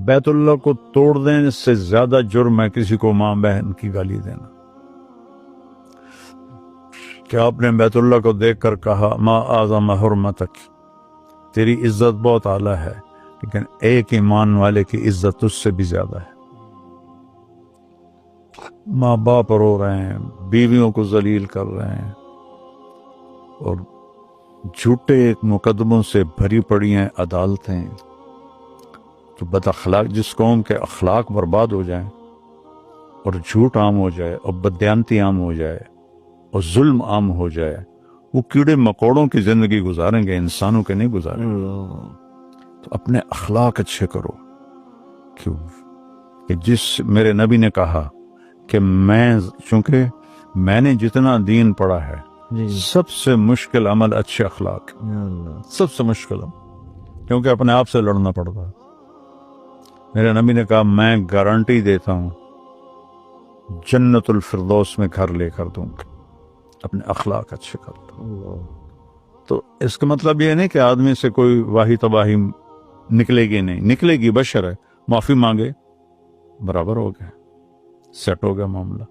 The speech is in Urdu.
بیت اللہ کو توڑنے سے زیادہ جرم ہے کسی کو ماں بہن کی گالی دینا. کہ آپ نے بیت اللہ کو دیکھ کر کہا ما اعظم حرمتک، تیری عزت بہت اعلیٰ ہے، لیکن ایک ایمان والے کی عزت اس سے بھی زیادہ ہے. ماں باپ رو رہے ہیں، بیویوں کو ذلیل کر رہے ہیں، اور جھوٹے مقدموں سے بھری پڑی ہیں عدالتیں. تو بد اخلاق، جس قوم کے اخلاق برباد ہو جائیں اور جھوٹ عام ہو جائے اور بددیانتی عام ہو جائے اور ظلم عام ہو جائے، وہ کیڑے مکوڑوں کی زندگی گزاریں گے، انسانوں کے نہیں گزاریں گے. تو اپنے اخلاق اچھے کرو. کیوں کہ جس میرے نبی نے کہا کہ چونکہ میں نے جتنا دین پڑھا ہے سب سے مشکل عمل اچھے اخلاق، سب سے مشکل عمل، کیونکہ اپنے آپ سے لڑنا پڑتا ہے. میرے نبی نے کہا میں گارنٹی دیتا ہوں جنت الفردوس میں گھر لے کر دوں گا اپنے اخلاق اچھے کر دوں. تو اس کا مطلب یہ نہیں کہ آدمی سے کوئی واہی تباہی نکلے گی، نہیں نکلے گی، بشر ہے، معافی مانگے، برابر ہو گیا، سیٹ ہو گیا معاملہ.